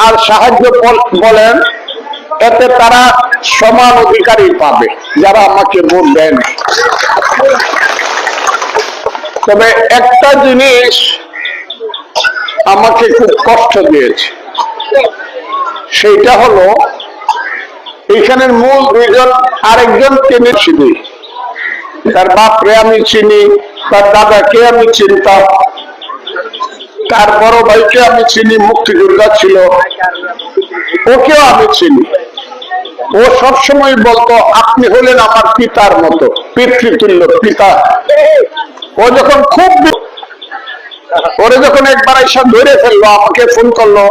আর সাহায্য বলেন, এতে তারা সমান অধিকারই পাবে যারা আমাকে ভোট দেন। তবে একটা জিনিস আমাকে খুব কষ্ট দিয়েছে, সেইটা হলো এখানের মূল দুইজন আরেকজনকে চিনি, তার বাপরে আমি চিনি, তার দাদাকে আমি চিনতাম, তার বড় ভাইকে আমি চিনি, মুক্তিযোদ্ধা ছিল, ওকেও আমি চিনি। ও সবসময় বলতো আপনি হলেন আমার পিতার মতো, পিতৃতুল্য পিতা। ও যখন খুব ওরে যখন একবার এসে ধরে ফেললো, আমাকে ফোন করলো,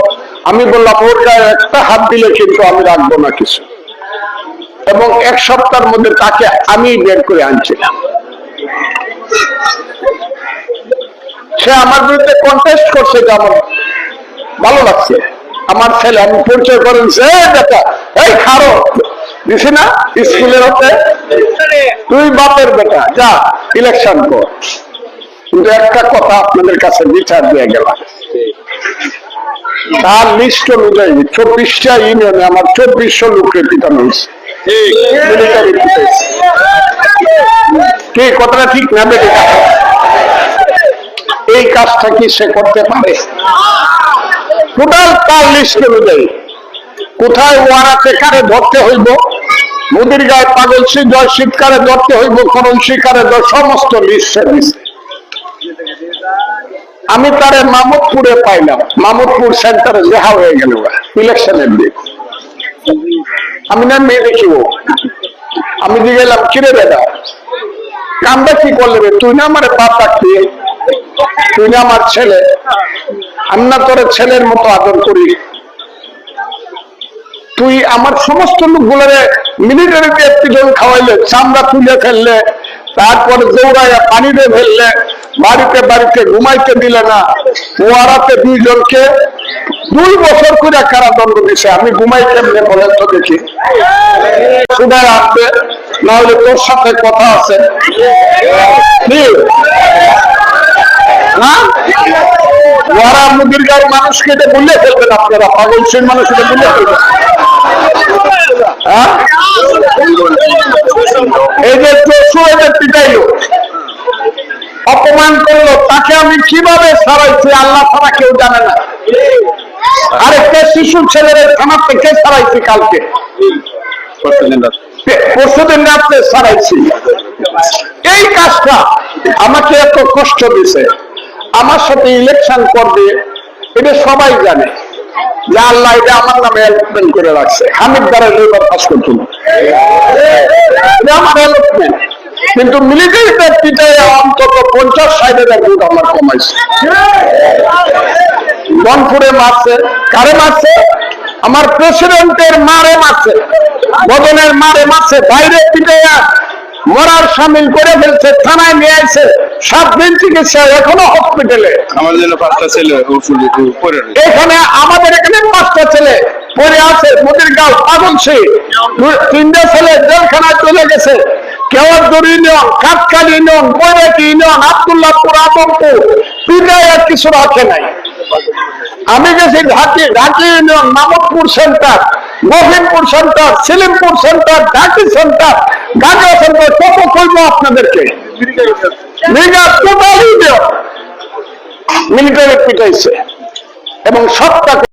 আমি বললাম ওর গায়ে একটা হাত দিলে কিন্তু আমি রাখবো না কিছু। এবং এক সপ্তাহের মধ্যে তাকে আমি বের করে আনছিলাম। সে আমার বিরুদ্ধে কন্টেস্ট করছে, এটা আমার ভালো লাগছে। আমার ছেলে, আমি পরিচয় করেন, এই খারো দিছি না স্কুলের হতে, তুই বাপের বেটা, যা ইলেকশন কর। কিন্তু একটা কথা আপনাদের কাছে বিচার দিয়ে গেলাম, তার লিস্ট অনুযায়ী 24টা ইউনিয়নে আমার 2400 লোককে পিটানো হয়েছে। কি কথাটা ঠিক না? এই কাজটা কি সে করতে পারে? টোটাল তার লিস্ট অনুযায়ী কোথায় ওয়ারাতে কারে ধরতে হইব, মুদির গায়ে পাগলসি জয় শীতকারে ধরতে হইব, করণ শিকারে সমস্ত লিস্ট দিচ্ছে। আমি তারে মামুদপুরে পাইলাম, মামুদপুর সেন্টারে দেখা হয়ে গেল ইলেকশনের দিন। আমি না মেয়ে দেখিব, আমি দিয়ে গেলাম, কিরে বেটা কামটা কি করলে রে? তুই না আমার বাপ রাখবি, তুই না আমার ছেলে, আমি না তোর ছেলের মতো আদর করি, তুই আমার সমস্ত লোকগুলোরে মিলিটারিতে একজন খাওয়াইলে, চামড়া তুলে ফেললে, তারপরে দৌড়াইয়া পানিতে ফেললে, বাড়িতে বাড়িতে ঘুমাইতে দিলে না, ওয়ারাতে 2 জনকে 2 বছর করে কারাদণ্ড দিছে। আমি ঘুমাই কেমনে বলেন তো দেখি? সুদায় আসবে, না হলে তোর সাথে কথা আছে না? ওয়ারা মুদির গাঁয়ের মানুষকে এটা বললে ফেলবেন আপনারা, পাগল সেই মানুষ এটা বললে ফেলবেন। এই যে পিটাইলো, অপমান করলো, তাকে আমি কিভাবে ছাড়াইছি আল্লাহ ছাড়া কেউ জানে না। আরেকটা শিশু ছেলের থানা থেকে ছাড়াইছি কালকে, পরশুদিন রাত্রে ছাড়াইছি। এই কাজটা আমাকে এত কষ্ট দিছে। আমার সাথে ইলেকশন করবে এটা সবাই জানে যে আল্লাহ এটা আমার নামে অ্যালটমেন্ট করে রাখছে। হামিদ দ্বারা লেবার পাস করতো না, আমার অ্যালটমেন্ট। কিন্তু মিলিটারিতে পিটাই অন্তত 50-60,000 ভোট আমার কমাইছে। রংপুরে মারছে, কারে মারছে? আমার প্রেসিডেন্টের মারে মারছে, বদনের মারে মারছে, বাইরে পিটাইয়া মরার সামিল করে ফেলছে, থানায় নিয়ে আসছে, 7 দিন চিকিৎসা, এখনো হসপিটালে। আমাদের জন্য 5টা ছেলে এখানে, আমাদের এখানে 5টা ছেলে পড়ে আছে। মুদির গাঁও পাগলসি 3টা ছেলে জেলখানায় চলে গেছে। Keowardur union, Katkal union, Boirati union, Abdullahpur, Adampur, পিটাইয়া কিছু রাখে নাই। আমি গেছি Dhaki union, Mamudpur centre, Mahimpur centre, Silimpur centre, Dhaki centre, Gaja centre, কত কইব আপনাদেরকে? টোটাল ইউনিয়ন মিলিটারি পিটাইছে এবং সবটা